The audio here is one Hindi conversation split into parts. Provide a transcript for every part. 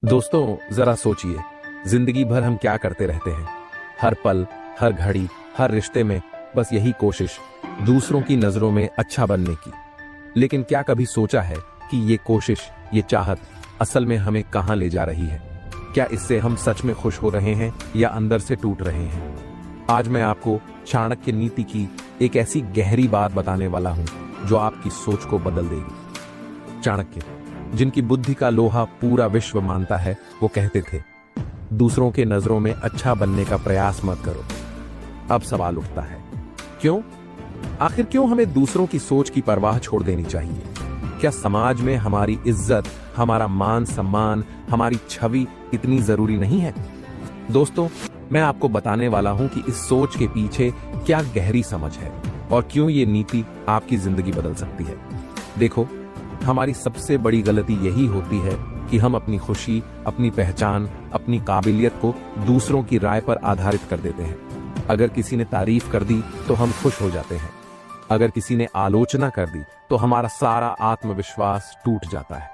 दोस्तों जरा सोचिए, जिंदगी भर हम क्या करते रहते हैं। हर पल, हर घड़ी, हर रिश्ते में बस यही कोशिश, दूसरों की नजरों में अच्छा बनने की। लेकिन क्या कभी सोचा है कि ये कोशिश, ये चाहत असल में हमें कहां ले जा रही है? क्या इससे हम सच में खुश हो रहे हैं या अंदर से टूट रहे हैं? आज मैं आपको चाणक्य नीति की एक ऐसी गहरी बात बताने वाला हूं जो आपकी सोच को बदल देगी। चाणक्य, जिनकी बुद्धि का लोहा पूरा विश्व मानता है, वो कहते थे, दूसरों के नजरों में अच्छा बनने का प्रयास मत करो। अब सवाल उठता है, क्यों? आखिर क्यों हमें दूसरों की सोच की परवाह छोड़ देनी चाहिए? क्या समाज में हमारी इज्जत, हमारा मान सम्मान, हमारी छवि इतनी जरूरी नहीं है? दोस्तों, मैं आपको बताने वाला हूं कि इस सोच के पीछे क्या गहरी समझ है और क्यों ये नीति आपकी जिंदगी बदल सकती है। देखो, हमारी सबसे बड़ी गलती यही होती है कि हम अपनी खुशी, अपनी पहचान, अपनी काबिलियत को दूसरों की राय पर आधारित कर देते हैं। अगर किसी ने तारीफ कर दी तो हम खुश हो जाते हैं, अगर किसी ने आलोचना कर दी तो हमारा सारा आत्मविश्वास टूट जाता है।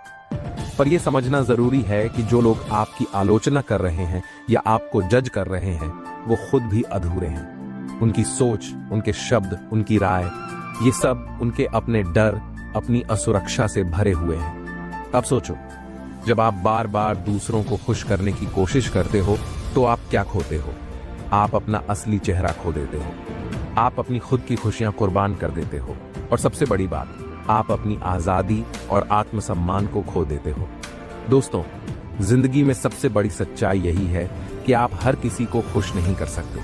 पर यह समझना जरूरी है कि जो लोग आपकी आलोचना कर रहे हैं या आपको जज कर रहे हैं, वो खुद भी अधूरे हैं। उनकी सोच, उनके शब्द, उनकी राय, ये सब उनके अपने डर, अपनी असुरक्षा से भरे हुए हैं। अब सोचो, जब आप बार बार दूसरों को खुश करने की कोशिश करते हो तो आप क्या खोते हो? आप अपना असली चेहरा खो देते हो। आप अपनी खुद की खुशियां कुर्बान कर देते हो और सबसे बड़ी बात, आप अपनी आजादी और आत्मसम्मान को खो देते हो। दोस्तों, जिंदगी में सबसे बड़ी सच्चाई यही है कि आप हर किसी को खुश नहीं कर सकते।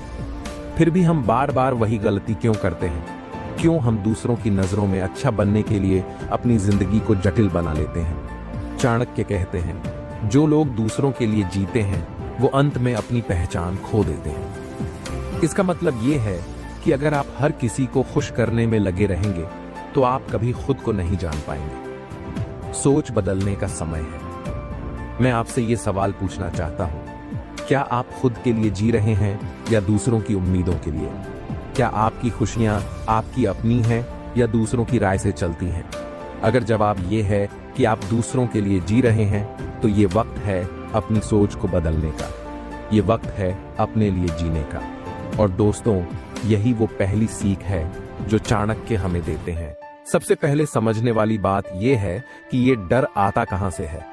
फिर भी हम बार बार वही गलती क्यों करते हैं? क्यों हम दूसरों की नजरों में अच्छा बनने के लिए अपनी जिंदगी को जटिल बना लेते हैं? चाणक्य कहते हैं, जो लोग दूसरों के लिए जीते हैं वो अंत में अपनी पहचान खो देते हैं। इसका मतलब ये है कि अगर आप हर किसी को खुश करने में लगे रहेंगे तो आप कभी खुद को नहीं जान पाएंगे। सोच बदलने का समय है। मैं आपसे ये सवाल पूछना चाहता हूं, क्या आप खुद के लिए जी रहे हैं या दूसरों की उम्मीदों के लिए? क्या आपकी खुशियां आपकी अपनी हैं या दूसरों की राय से चलती हैं? अगर जवाब ये है कि आप दूसरों के लिए जी रहे हैं, तो ये वक्त है अपनी सोच को बदलने का। ये वक्त है अपने लिए जीने का। और दोस्तों, यही वो पहली सीख है जो चाणक्य हमें देते हैं। सबसे पहले समझने वाली बात यह है कि ये डर आता कहां से है।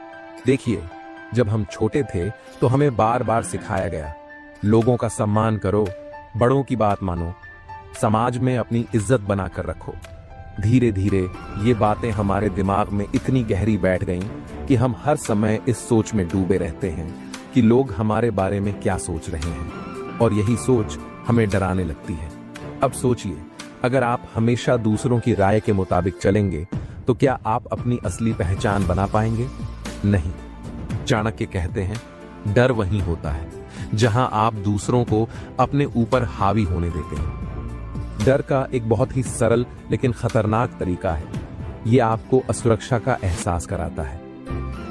देखिए, जब हम छोटे थे तो हमें बार बार सिखाया गया, लोगों का सम्मान करो, बड़ों की बात मानो, समाज में अपनी इज्जत बनाकर रखो। धीरे धीरे ये बातें हमारे दिमाग में इतनी गहरी बैठ गईं कि हम हर समय इस सोच में डूबे रहते हैं कि लोग हमारे बारे में क्या सोच रहे हैं, और यही सोच हमें डराने लगती है। अब सोचिए, अगर आप हमेशा दूसरों की राय के मुताबिक चलेंगे तो क्या आप अपनी असली पहचान बना पाएंगे? नहीं। चाणक्य कहते हैं, डर वहीं होता है जहां आप दूसरों को अपने ऊपर हावी होने देते हैं। डर का एक बहुत ही सरल लेकिन खतरनाक तरीका है। ये आपको असुरक्षा का एहसास कराता है।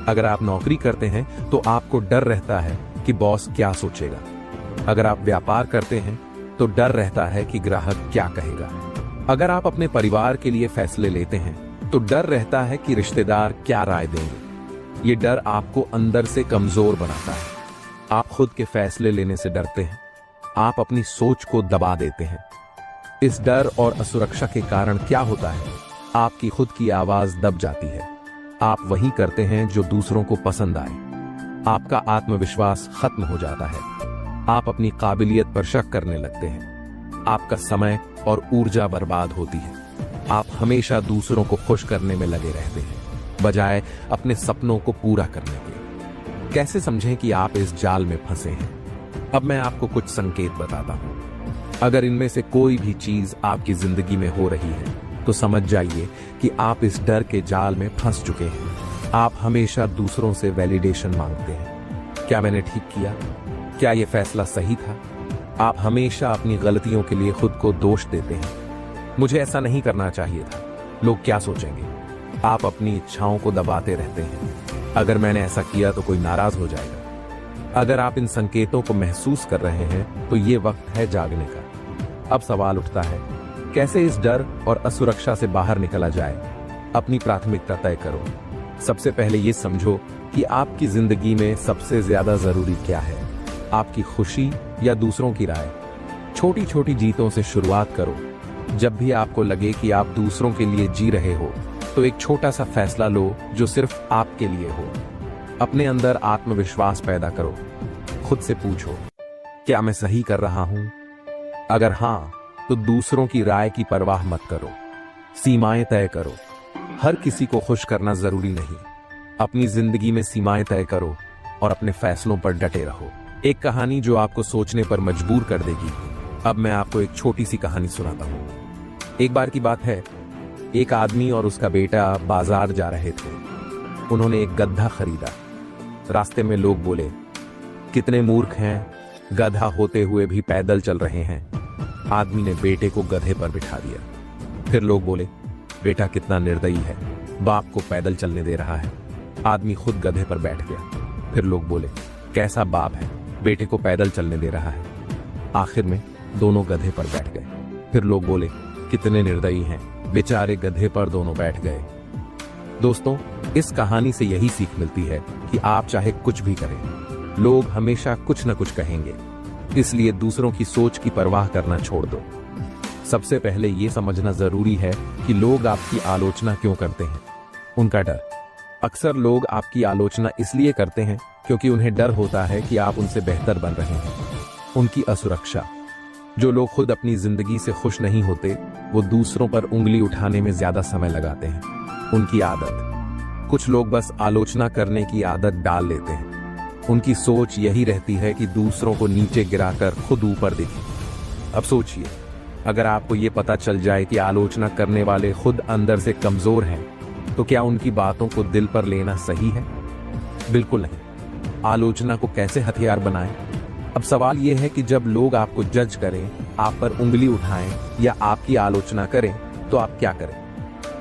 अगर आप नौकरी करते हैं तो आपको डर रहता है कि बॉस क्या सोचेगा। अगर आप व्यापार करते हैं तो डर रहता है कि ग्राहक क्या कहेगा। अगर आप अपने परिवार के लिए फैसले लेते हैं तो डर रहता है कि रिश्तेदार क्या राय देंगे। ये डर आपको अंदर से कमजोर बनाता है। आप खुद के फैसले लेने से डरते हैं। आप अपनी सोच को दबा देते हैं। इस डर और असुरक्षा के कारण क्या होता है? आपकी खुद की आवाज दब जाती है। आप वही करते हैं जो दूसरों को पसंद आए। आपका आत्मविश्वास खत्म हो जाता है। आप अपनी काबिलियत पर शक करने लगते हैं। आपका समय और ऊर्जा बर्बाद होती है। आप हमेशा दूसरों को खुश करने में लगे रहते हैं, बजाय अपने सपनों को पूरा करने के। कैसे समझें कि आप इस जाल में फंसे हैं? अब मैं आपको कुछ संकेत बताता हूं। अगर इनमें से कोई भी चीज आपकी जिंदगी में हो रही है तो समझ जाइए कि आप इस डर के जाल में फंस चुके हैं। आप हमेशा दूसरों से वैलिडेशन मांगते हैं। क्या मैंने ठीक किया? क्या यह फैसला सही था? आप हमेशा अपनी गलतियों के लिए खुद को दोष देते हैं। मुझे ऐसा नहीं करना चाहिए था, लोग क्या सोचेंगे? आप अपनी इच्छाओं को दबाते रहते हैं। अगर मैंने ऐसा किया तो कोई नाराज हो जाएगा। अगर आप इन संकेतों को महसूस कर रहे हैं तो ये वक्त है जागने का। अब सवाल उठता है, कैसे इस डर और असुरक्षा से बाहर निकला जाए? अपनी प्राथमिकता तय करो। सबसे पहले ये समझो कि आपकी जिंदगी में सबसे ज्यादा जरूरी क्या है, आपकी खुशी या दूसरों की राय। छोटी छोटी जीतों से शुरुआत करो। जब भी आपको लगे कि आप दूसरों के लिए जी रहे हो, तो एक छोटा सा फैसला लो जो सिर्फ आपके लिए हो। अपने अंदर आत्मविश्वास पैदा करो। खुद से पूछो, क्या मैं सही कर रहा हूं? अगर हां, तो दूसरों की राय की परवाह मत करो। सीमाएं तय करो। हर किसी को खुश करना जरूरी नहीं। अपनी जिंदगी में सीमाएं तय करो और अपने फैसलों पर डटे रहो। एक कहानी जो आपको सोचने पर मजबूर कर देगी। अब मैं आपको एक छोटी सी कहानी सुनाता हूँ। एक बार की बात है, एक आदमी और उसका बेटा बाजार जा रहे थे। उन्होंने एक गधा खरीदा। रास्ते में लोग बोले, कितने मूर्ख हैं, गधा होते हुए भी पैदल चल रहे हैं। आदमी ने बेटे को गधे पर बिठा दिया। फिर लोग बोले, बेटा कितना निर्दयी है, बाप को पैदल चलने दे रहा है। आदमी खुद गधे पर बैठ गया। फिर लोग बोले, कैसा बाप है, बेटे को पैदल चलने दे रहा है। आखिर में दोनों गधे पर बैठ गए। फिर लोग बोले, कितने निर्दयी हैं, बेचारे गधे पर दोनों बैठ गए। दोस्तों, इस कहानी से यही सीख मिलती है कि आप चाहे कुछ भी करें, लोग हमेशा कुछ न कुछ कहेंगे। इसलिए दूसरों की सोच की परवाह करना छोड़ दो। सबसे पहले यह समझना जरूरी है कि लोग आपकी आलोचना क्यों करते हैं। उनका डर। अक्सर लोग आपकी आलोचना इसलिए करते हैं क्योंकि उन्हें डर होता है कि आप उनसे बेहतर बन रहे हैं। उनकी असुरक्षा। जो लोग खुद अपनी जिंदगी से खुश नहीं होते, वो दूसरों पर उंगली उठाने में ज्यादा समय लगाते हैं। उनकी आदत। कुछ लोग बस आलोचना करने की आदत डाल लेते हैं। उनकी सोच यही रहती है कि दूसरों को नीचे गिराकर खुद ऊपर दिखे। अब सोचिए, अगर आपको ये पता चल जाए कि आलोचना करने वाले खुद अंदर से कमजोर हैं, तो क्या उनकी बातों को दिल पर लेना सही है? बिल्कुल नहीं। आलोचना को कैसे हथियार बनाएं? अब सवाल यह है कि जब लोग आपको जज करें, आप पर उंगली उठाएं या आपकी आलोचना करें, तो आप क्या करें?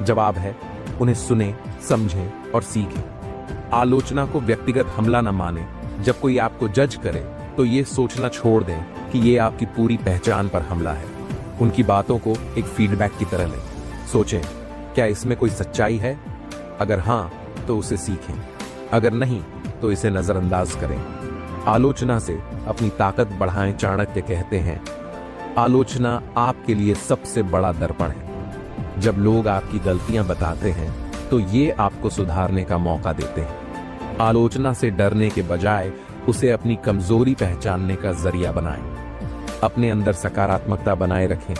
जवाब है, उन्हें सुने, समझें और सीखें। आलोचना को व्यक्तिगत हमला न माने। जब कोई आपको जज करे, तो ये सोचना छोड़ दें कि ये आपकी पूरी पहचान पर हमला है। उनकी बातों को एक फीडबैक की तरह लें। सोचें, क्या इसमें कोई सच्चाई है? अगर हां, तो उसे सीखें। अगर नहीं, तो इसे नजरअंदाज करें। आलोचना से अपनी ताकत बढ़ाएं। चाणक्य कहते हैं, आलोचना आपके लिए सबसे बड़ा दर्पण है। जब लोग आपकी गलतियां बताते हैं, तो ये आपको सुधारने का मौका देते हैं। आलोचना से डरने के बजाय उसे अपनी कमजोरी पहचानने का जरिया बनाएं। अपने अंदर सकारात्मकता बनाए रखें।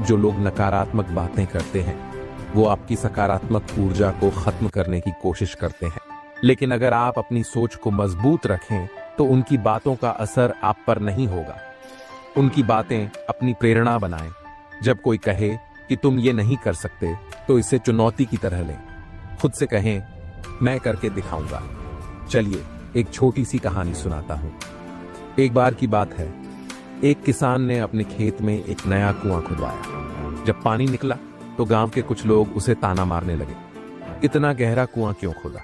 जो लोग नकारात्मक बातें करते हैं, वो आपकी सकारात्मक ऊर्जा को खत्म करने की कोशिश करते हैं। लेकिन अगर आप अपनी सोच को मजबूत रखें, तो उनकी बातों का असर आप पर नहीं होगा। उनकी बातें अपनी प्रेरणा बनाएं। जब कोई कहे कि तुम ये नहीं कर सकते, तो इसे चुनौती की तरह लें। खुद से कहें, मैं करके दिखाऊंगा। चलिए एक छोटी सी कहानी सुनाता हूं। एक बार की बात है, एक किसान ने अपने खेत में एक नया कुआं खुदवाया। जब पानी निकला, तो गांव के कुछ लोग उसे ताना मारने लगे, इतना गहरा कुआं क्यों खोदा,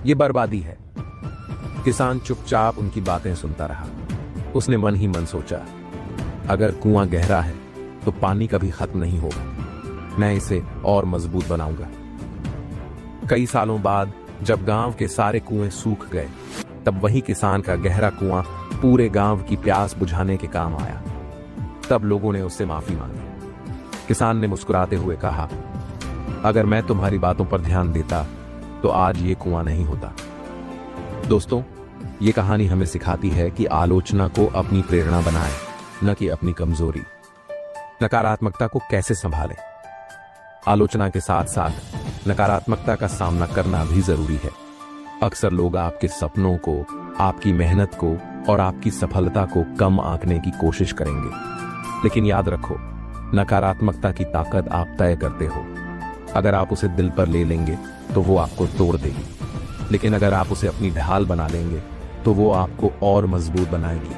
ये बर्बादी है। किसान चुपचाप उनकी बातें सुनता रहा। उसने मन ही मन सोचा, अगर कुआं गहरा है, तो पानी कभी खत्म नहीं होगा। मैं इसे और मजबूत बनाऊंगा। कई सालों बाद जब गांव के सारे कुएं सूख गए, तब वही किसान का गहरा कुआं पूरे गांव की प्यास बुझाने के काम आया। तब लोगों ने उससे माफी मांगी। किसान ने मुस्कुराते हुए कहा, अगर मैं तुम्हारी बातों पर ध्यान देता, तो आज ये कुआं नहीं होता। दोस्तों, ये कहानी हमें सिखाती है कि आलोचना को अपनी प्रेरणा बनाएं, न कि अपनी कमजोरी। नकारात्मकता को कैसे संभालें? आलोचना के साथ साथ नकारात्मकता का सामना करना भी जरूरी है। अक्सर लोग आपके सपनों को, आपकी मेहनत को और आपकी सफलता को कम आंकने की कोशिश करेंगे। लेकिन याद रखो, नकारात्मकता की ताकत आप तय करते हो। अगर आप उसे दिल पर ले लेंगे, तो वो आपको तोड़ देगी। लेकिन अगर आप उसे अपनी ढाल बना लेंगे, तो वो आपको और मजबूत बनाएगी।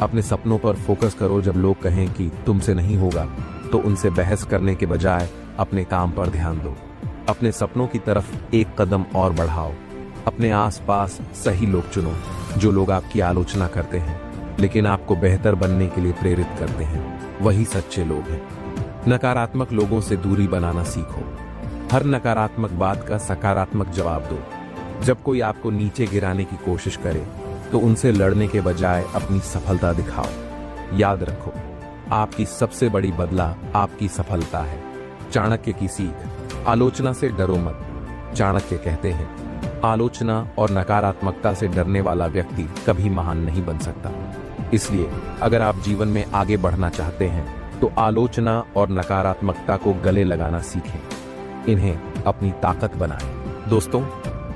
अपने सपनों पर फोकस करो। जब लोग कहें कि तुमसे नहीं होगा, तो उनसे बहस करने के बजाय अपने काम पर ध्यान दो। अपने सपनों की तरफ एक कदम और बढ़ाओ। अपने आसपास सही लोग चुनो, जो लोग आपकी आलोचना करते हैं, लेकिन आपको बेहतर बनने के लिए प्रेरित करते हैं। वही सच्चे लोग हैं। नकारात्मक लोगों से दूरी बनाना सीखो। हर नकारात्मक बात का सकारात्मक जवाब दो। जब कोई आपको नीचे गिराने की कोशिश करे तो उनसे लड़ने के बजाय अपनी सफलता दिखाओ। याद रखो, आपकी सबसे बड़ी बदला आपकी सफलता है। चाणक्य की सीख, आलोचना से डरो मत। चाणक्य कहते हैं, आलोचना और नकारात्मकता से डरने वाला व्यक्ति कभी महान नहीं बन सकता। इसलिए अगर आप जीवन में आगे बढ़ना चाहते हैं तो आलोचना और नकारात्मकता को गले लगाना सीखें, इन्हें अपनी ताकत बनाएं। दोस्तों,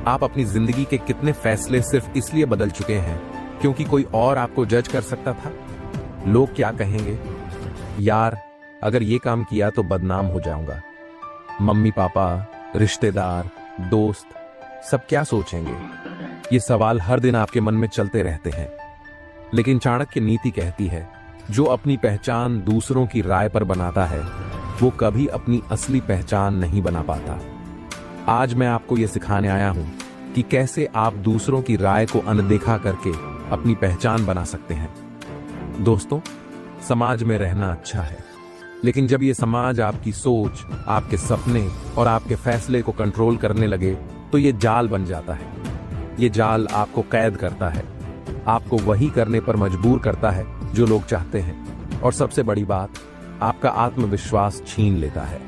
आप अपनी जिंदगी के कितने फैसले सिर्फ इसलिए बदल चुके हैं क्योंकि कोई और आपको जज कर सकता था? लोग क्या कहेंगे, यार अगर ये काम किया तो बदनाम हो जाऊंगा। मम्मी पापा, रिश्तेदार, दोस्त, सब क्या सोचेंगे? ये सवाल हर दिन आपके मन में चलते रहते हैं। लेकिन चाणक्य नीति कहती है, जो अपनी पहचान दूसरों की राय पर बनाता है वो कभी अपनी असली पहचान नहीं बना पाता। आज मैं आपको यह सिखाने आया हूं कि कैसे आप दूसरों की राय को अनदेखा करके अपनी पहचान बना सकते हैं। दोस्तों, समाज में रहना अच्छा है, लेकिन जब ये समाज आपकी सोच, आपके सपने और आपके फैसले को कंट्रोल करने लगे तो ये जाल बन जाता है। ये जाल आपको कैद करता है, आपको वही करने पर मजबूर करता है जो लोग चाहते हैं, और सबसे बड़ी बात, आपका आत्मविश्वास छीन लेता है।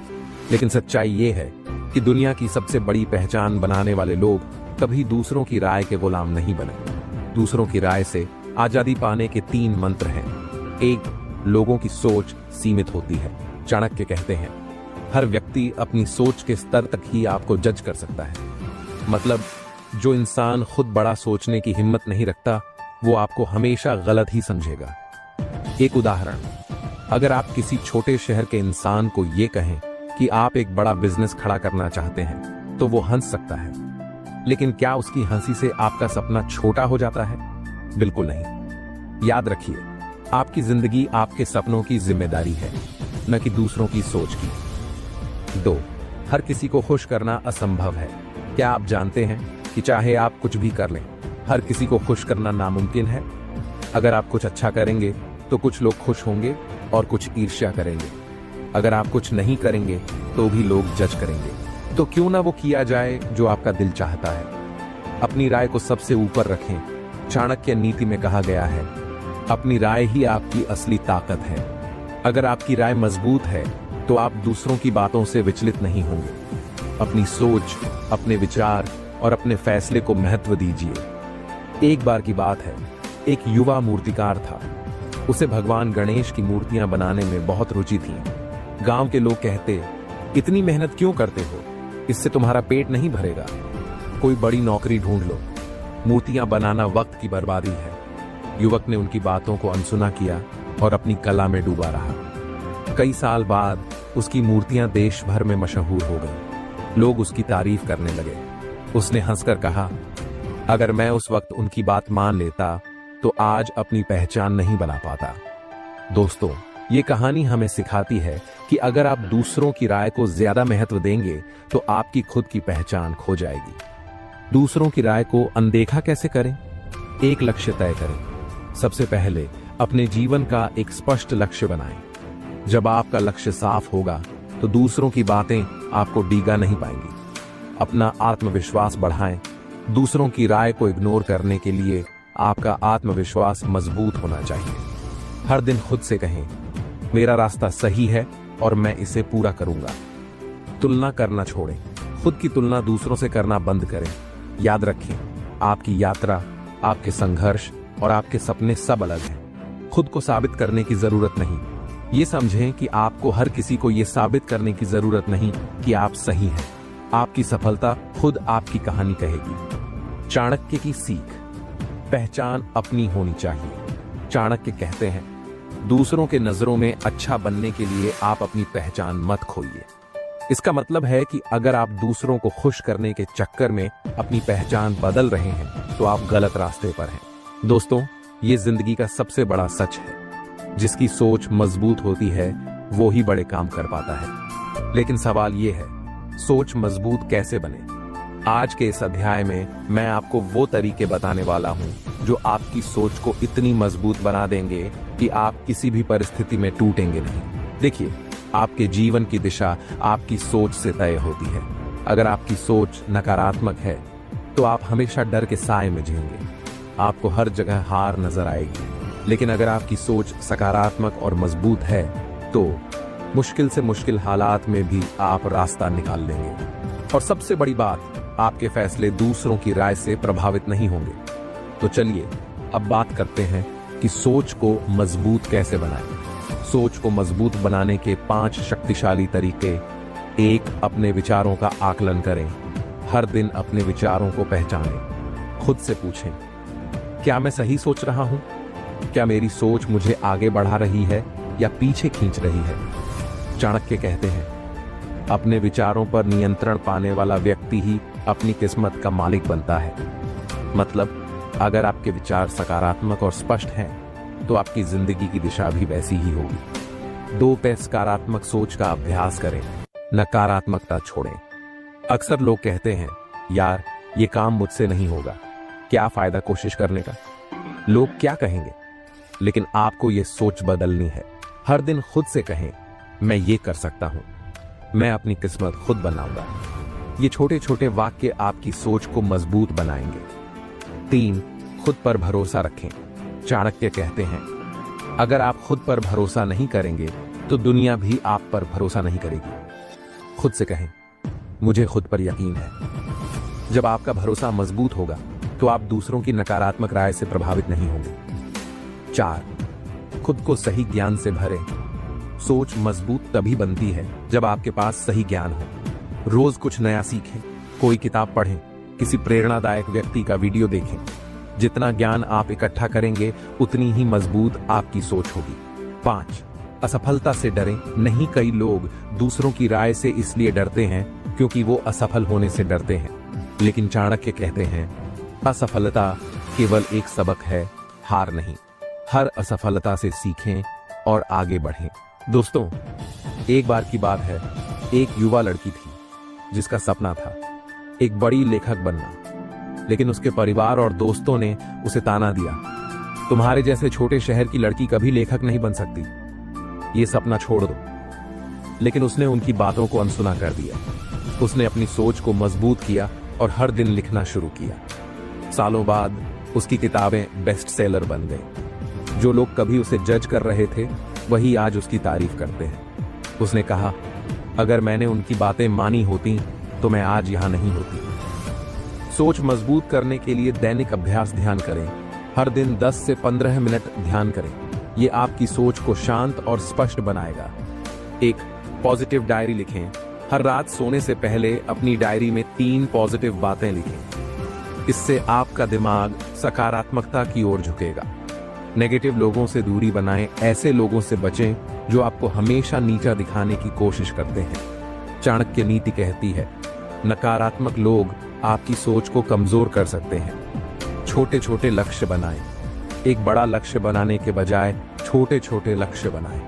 लेकिन सच्चाई ये है कि दुनिया की सबसे बड़ी पहचान बनाने वाले लोग कभी दूसरों की राय के गुलाम नहीं बने। दूसरों की राय से आजादी पाने के 3 मंत्र हैं। 1, लोगों की सोच सीमित होती है। चाणक्य कहते हैं, हर व्यक्ति अपनी सोच के स्तर तक ही आपको जज कर सकता है। मतलब जो इंसान खुद बड़ा सोचने की हिम्मत नहीं रखता वो आपको हमेशा गलत ही समझेगा। एक उदाहरण, अगर आप किसी छोटे शहर के इंसान को ये कहें कि आप एक बड़ा बिजनेस खड़ा करना चाहते हैं तो वो हंस सकता है, लेकिन क्या उसकी हंसी से आपका सपना छोटा हो जाता है? बिल्कुल नहीं। याद रखिए, आपकी जिंदगी आपके सपनों की जिम्मेदारी है, न कि दूसरों की सोच की। 2, हर किसी को खुश करना असंभव है। क्या आप जानते हैं कि चाहे आप कुछ भी कर लें, हर किसी को खुश करना नामुमकिन है? अगर आप कुछ अच्छा करेंगे तो कुछ लोग खुश होंगे और कुछ ईर्ष्या करेंगे। अगर आप कुछ नहीं करेंगे तो भी लोग जज करेंगे। तो क्यों ना वो किया जाए जो आपका दिल चाहता है। अपनी राय को सबसे ऊपर रखें। चाणक्य नीति में कहा गया है, अपनी राय ही आपकी असली ताकत है। अगर आपकी राय मजबूत है तो आप दूसरों की बातों से विचलित नहीं होंगे। अपनी सोच, अपने विचार और अपने फैसले को महत्व दीजिए। एक बार की बात है, एक युवा मूर्तिकार था। उसे भगवान गणेश की मूर्तियां बनाने में बहुत रुचि थी। गांव के लोग कहते, इतनी मेहनत क्यों करते हो, इससे तुम्हारा पेट नहीं भरेगा, कोई बड़ी नौकरी ढूंढ लो, मूर्तियां बनाना वक्त की बर्बादी है। युवक ने उनकी बातों को अनसुना किया और अपनी कला में डूबा रहा। कई साल बाद उसकी मूर्तियां देश भर में मशहूर हो गईं। लोग उसकी तारीफ करने लगे। उसने हंसकर कहा, अगर मैं उस वक्त उनकी बात मान लेता तो आज अपनी पहचान नहीं बना पाता। दोस्तों, ये कहानी हमें सिखाती है कि अगर आप दूसरों की राय को ज्यादा महत्व देंगे तो आपकी खुद की पहचान खो जाएगी। दूसरों की राय को अनदेखा कैसे करें? एक लक्ष्य तय करें। सबसे पहले अपने जीवन का एक स्पष्ट लक्ष्य बनाएं। जब आपका लक्ष्य साफ होगा तो दूसरों की बातें आपको डीगा नहीं पाएंगी। अपना आत्मविश्वास बढ़ाएं। दूसरों की राय को इग्नोर करने के लिए आपका आत्मविश्वास मजबूत होना चाहिए। हर दिन खुद से कहें, मेरा रास्ता सही है और मैं इसे पूरा करूंगा। तुलना करना छोड़ें। खुद की तुलना दूसरों से करना बंद करें। याद रखें, आपकी यात्रा, आपके संघर्ष और आपके सपने सब अलग हैं। खुद को साबित करने की जरूरत नहीं। ये समझें कि आपको हर किसी को ये साबित करने की जरूरत नहीं कि आप सही हैं। आपकी सफलता खुद आपकी कहानी कहेगी। चाणक्य की सीख, पहचान अपनी होनी चाहिए। चाणक्य कहते हैं, दूसरों के नजरों में अच्छा बनने के लिए आप अपनी पहचान मत खोइए। इसका मतलब है कि अगर आप दूसरों को खुश करने के चक्कर में अपनी पहचान बदल रहे हैं तो आप गलत रास्ते पर हैं। दोस्तों, ये जिंदगी का सबसे बड़ा सच है। जिसकी सोच मजबूत होती है वो ही बड़े काम कर पाता है। लेकिन सवाल ये है, सोच मजबूत कैसे बने? आज के इस अध्याय में मैं आपको वो तरीके बताने वाला हूं जो आपकी सोच को इतनी मजबूत बना देंगे कि आप किसी भी परिस्थिति में टूटेंगे नहीं। देखिए, आपके जीवन की दिशा आपकी सोच से तय होती है। अगर आपकी सोच नकारात्मक है तो आप हमेशा डर के साए में जिएंगे। आपको हर जगह हार नजर आएगी। लेकिन अगर आपकी सोच सकारात्मक और मजबूत है तो मुश्किल से मुश्किल हालात में भी आप रास्ता निकाल लेंगे। और सबसे बड़ी बात, आपके फैसले दूसरों की राय से प्रभावित नहीं होंगे। तो चलिए अब बात करते हैं कि सोच को मजबूत कैसे बनाएं। सोच को मजबूत बनाने के 5 शक्तिशाली तरीके। 1. अपने विचारों का आकलन करें। हर दिन अपने विचारों को पहचानें। खुद से पूछें, क्या मैं सही सोच रहा हूं? क्या मेरी सोच मुझे आगे बढ़ा रही है या पीछे खींच रही है? चाणक्य कहते हैं, अपने विचारों पर नियंत्रण पाने वाला व्यक्ति ही अपनी किस्मत का मालिक बनता है। मतलब अगर आपके विचार सकारात्मक और स्पष्ट हैं तो आपकी जिंदगी की दिशा भी वैसी ही होगी। 2. सकारात्मक सोच का अभ्यास करें, नकारात्मकता छोड़ें। अक्सर लोग कहते हैं, यार ये काम मुझसे नहीं होगा, क्या फायदा कोशिश करने का, लोग क्या कहेंगे। लेकिन आपको ये सोच बदलनी है। हर दिन खुद से कहें, मैं ये कर सकता हूं, मैं अपनी किस्मत खुद बनाऊंगा। ये छोटे छोटे वाक्य आपकी सोच को मजबूत बनाएंगे। 3. खुद पर भरोसा रखें। चाणक्य कहते हैं, अगर आप खुद पर भरोसा नहीं करेंगे तो दुनिया भी आप पर भरोसा नहीं करेगी। खुद से कहें, मुझे खुद पर यकीन है। जब आपका भरोसा मजबूत होगा तो आप दूसरों की नकारात्मक राय से प्रभावित नहीं होंगे। 4. खुद को सही ज्ञान से भरें। सोच मजबूत तभी बनती है जब आपके पास सही ज्ञान हो। रोज कुछ नया सीखें, कोई किताब पढ़ें, किसी प्रेरणादायक व्यक्ति का वीडियो देखें। जितना ज्ञान आप इकट्ठा करेंगे उतनी ही मजबूत आपकी सोच होगी। 5. असफलता से डरें नहीं। कई लोग दूसरों की राय से इसलिए डरते हैं क्योंकि वो असफल होने से डरते हैं। लेकिन चाणक्य कहते हैं, असफलता केवल एक सबक है, हार नहीं। हर असफलता से सीखें और आगे बढ़ें। दोस्तों, एक बार की बात है, एक युवा लड़की थी जिसका सपना था एक बड़ी लेखक बनना। लेकिन उसके परिवार और दोस्तों ने उसे ताना दिया, तुम्हारे जैसे छोटे शहर की लड़की कभी लेखक नहीं बन सकती, ये सपना छोड़ दो। लेकिन उसने उनकी बातों को अनसुना कर दिया। उसने अपनी सोच को मजबूत किया और हर दिन लिखना शुरू किया। सालों बाद उसकी किताबें बेस्ट सेलर बन गई। जो लोग कभी उसे जज कर रहे थे वही आज उसकी तारीफ करते हैं। उसने कहा, अगर मैंने उनकी बातें मानी होती तो मैं आज यहां नहीं होती। सोच मजबूत करने के लिए दैनिक अभ्यास ध्यान करें। हर दिन 10 से 15 मिनट ध्यान करें। ये आपकी सोच को शांत और स्पष्ट बनाएगा। 1. पॉजिटिव डायरी लिखें। हर रात सोने से पहले अपनी डायरी में 3 पॉजिटिव बातें लिखें। इससे आपका दिमाग सकारात्मकता की ओर झुकेगा। नेगेटिव लोगों से दूरी बनाएं। ऐसे लोगों से बचें जो आपको हमेशा नीचा दिखाने की कोशिश करते हैं। चाणक्य नीति कहती है, नकारात्मक लोग आपकी सोच को कमजोर कर सकते हैं। छोटे छोटे लक्ष्य बनाएं। एक बड़ा लक्ष्य बनाने के बजाय छोटे छोटे लक्ष्य बनाएं।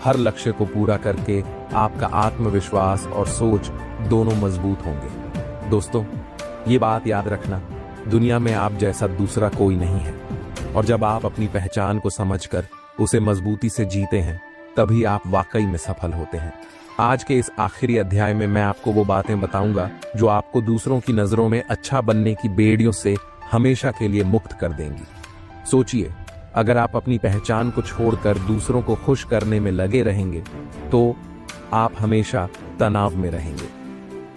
हर लक्ष्य को पूरा करके आपका आत्मविश्वास और सोच दोनों मजबूत होंगे। दोस्तों, ये बात याद रखना, दुनिया में आप जैसा दूसरा कोई नहीं है। और जब आप अपनी पहचान को समझकर उसे मजबूती से जीते हैं तभी आप वाकई में सफल होते हैं। आज के इस आखिरी अध्याय में मैं आपको वो बातें बताऊंगा जो आपको दूसरों की नजरों में अच्छा बनने की बेड़ियों से हमेशा के लिए मुक्त कर देंगी। सोचिए, अगर आप अपनी पहचान को छोड़कर दूसरों को खुश करने में लगे रहेंगे तो आप हमेशा तनाव में रहेंगे।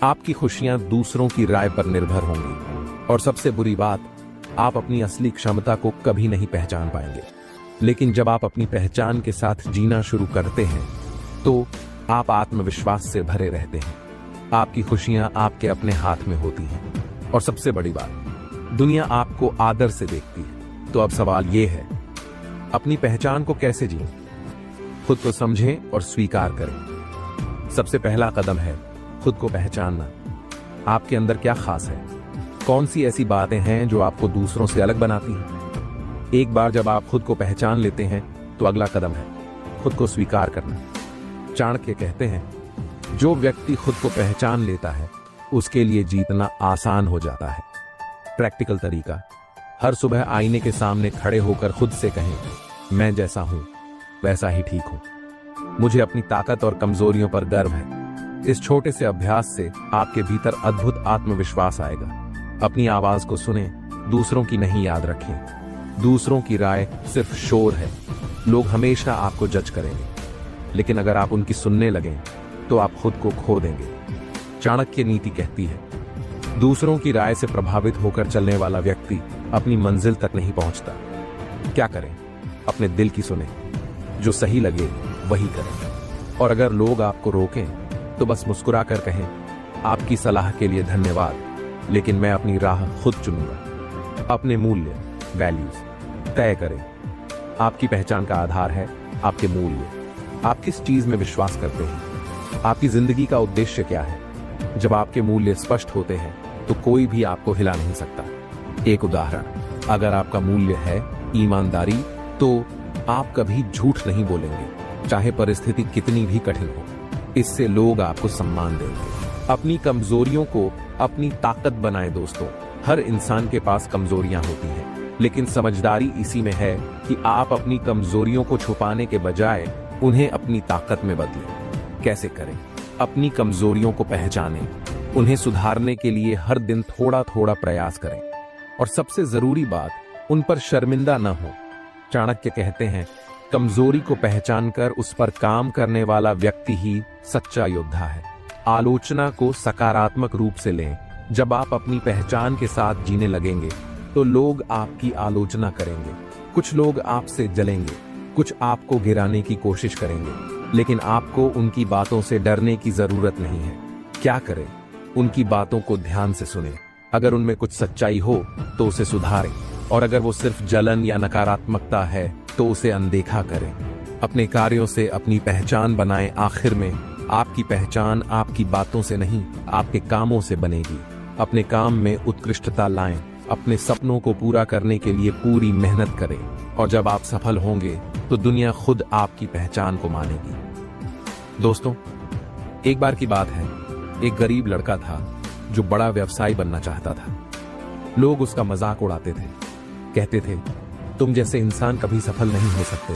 आपकी खुशियां दूसरों की राय पर निर्भर होंगी। और सबसे बुरी बात, आप अपनी असली क्षमता को कभी नहीं पहचान पाएंगे। लेकिन जब आप अपनी पहचान के साथ जीना शुरू करते हैं तो आप आत्मविश्वास से भरे रहते हैं। आपकी खुशियां आपके अपने हाथ में होती हैं। और सबसे बड़ी बात, दुनिया आपको आदर से देखती है। तो अब सवाल ये है, अपनी पहचान को कैसे जिएं? खुद को समझें और स्वीकार करें। सबसे पहला कदम है खुद को पहचानना। आपके अंदर क्या खास है? कौन सी ऐसी बातें हैं जो आपको दूसरों से अलग बनाती हैं? एक बार जब आप खुद को पहचान लेते हैं तो अगला कदम है खुद को स्वीकार करना। चाणक्य कहते हैं, जो व्यक्ति खुद को पहचान लेता है उसके लिए जीतना आसान हो जाता है। प्रैक्टिकल तरीका, हर सुबह आईने के सामने खड़े होकर खुद से कहें, मैं जैसा हूं वैसा ही ठीक हूं। मुझे अपनी ताकत और कमजोरियों पर गर्व है। इस छोटे से अभ्यास से आपके भीतर अद्भुत आत्मविश्वास आएगा। अपनी आवाज को सुने, दूसरों की नहीं याद रखें। दूसरों की राय सिर्फ शोर है। लोग हमेशा आपको जज करेंगे, लेकिन अगर आप उनकी सुनने लगें तो आप खुद को खो देंगे। चाणक्य नीति कहती है, दूसरों की राय से प्रभावित होकर चलने वाला व्यक्ति अपनी मंजिल तक नहीं पहुंचता। क्या करें? अपने दिल की सुने, जो सही लगे वही करें। और अगर लोग आपको रोकें तो बस मुस्कुरा कर कहें, आपकी सलाह के लिए धन्यवाद, लेकिन मैं अपनी राह खुद चुनूंगा। अपने मूल्य वैल्यूज तय करें। आपकी पहचान का आधार है आपके मूल्य। आप किस चीज में विश्वास करते हैं? आपकी जिंदगी का उद्देश्य क्या है? जब आपके मूल्य स्पष्ट होते हैं तो कोई भी आपको हिला नहीं सकता। एक उदाहरण, अगर आपका मूल्य है ईमानदारी, तो आप कभी झूठ नहीं बोलेंगे, चाहे परिस्थिति कितनी भी कठिन हो। इससे लोग आपको सम्मान देंगे। अपनी कमजोरियों को अपनी ताकत बनाएं दोस्तों। हर इंसान के पास कमजोरियां होती हैं, लेकिन समझदारी इसी में है कि आप अपनी कमजोरियों को छुपाने के बजाय उन्हें अपनी ताकत में बदलें। कैसे करें? अपनी कमजोरियों को पहचानें, उन्हें सुधारने के लिए हर दिन थोड़ा थोड़ा प्रयास करें, और सबसे जरूरी बात, उन पर शर्मिंदा न हो। चाणक्य कहते हैं, कमजोरी को पहचानकर उस पर काम करने वाला व्यक्ति ही सच्चा योद्धा है। आलोचना को सकारात्मक रूप से लें। जब आप अपनी पहचान के साथ जीने लगेंगे तो लोग आपकी आलोचना करेंगे। कुछ लोग आपसे जलेंगे, कुछ आपको गिराने की कोशिश करेंगे, लेकिन आपको उनकी बातों से डरने की जरूरत नहीं है। क्या करें? उनकी बातों को ध्यान से सुनें। अगर उनमें कुछ सच्चाई हो तो उसे सुधारें, और अगर वो सिर्फ जलन या नकारात्मकता है तो उसे अनदेखा करें। अपने कार्यों से अपनी पहचान बनाएं। आखिर में आपकी पहचान आपकी बातों से नहीं, आपके कामों से बनेगी। अपने काम में उत्कृष्टता लाएं। अपने सपनों को पूरा करने के लिए पूरी मेहनत करें, और जब आप सफल होंगे तो दुनिया खुद आपकी पहचान को मानेगी। दोस्तों, एक बार की बात है, एक गरीब लड़का था जो बड़ा व्यवसायी बनना चाहता था। लोग उसका मजाक उड़ाते थे, कहते थे, तुम जैसे इंसान कभी सफल नहीं हो सकते।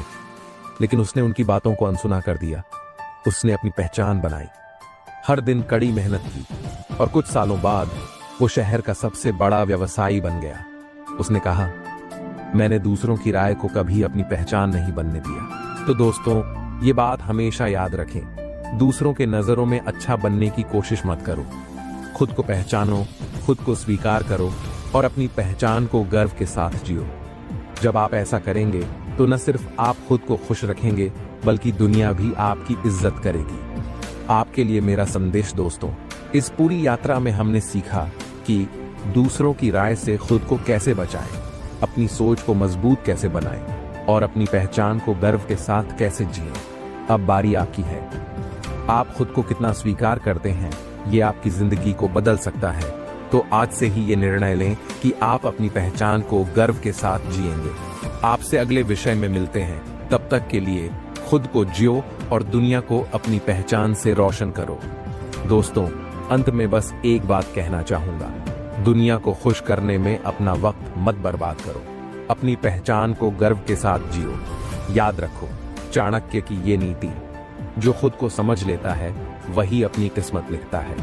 लेकिन उसने उनकी बातों को अनसुना कर दिया। उसने अपनी पहचान बनाई, हर दिन कड़ी मेहनत की, और कुछ सालों बाद वो शहर का सबसे बड़ा व्यवसायी बन गया। उसने कहा, मैंने दूसरों की राय को कभी अपनी पहचान नहीं बनने दिया। तो दोस्तों, ये बात हमेशा याद रखें, दूसरों के नजरों में अच्छा बनने की कोशिश मत करो। खुद को पहचानो, खुद को स्वीकार करो, और अपनी पहचान को गर्व के साथ जियो। जब आप ऐसा करेंगे तो न सिर्फ आप खुद को खुश रखेंगे, बल्कि दुनिया भी आपकी इज्जत करेगी। आपके लिए मेरा संदेश दोस्तों, इस पूरी यात्रा में हमने सीखा कि दूसरों की राय से खुद को कैसे बचाएं, अपनी सोच को मजबूत कैसे बनाएं, और अपनी पहचान को गर्व के साथ कैसे जिएं। अब बारी आपकी है। आप खुद को कितना स्वीकार करते हैं, ये आपकी जिंदगी को बदल सकता है। तो आज से ही ये निर्णय लें कि आप अपनी पहचान को गर्व के साथ जिएंगे। आपसे अगले विषय में मिलते हैं। तब तक के लिए खुद को जियो और दुनिया को अपनी पहचान से रोशन करो। दोस्तों, अंत में बस एक बात कहना चाहूंगा, दुनिया को खुश करने में अपना वक्त मत बर्बाद करो। अपनी पहचान को गर्व के साथ जियो। याद रखो, चाणक्य की ये नीति, जो खुद को समझ लेता है वही अपनी किस्मत लिखता है।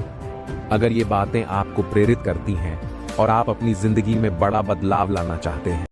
अगर ये बातें आपको प्रेरित करती हैं और आप अपनी जिंदगी में बड़ा बदलाव लाना चाहते हैं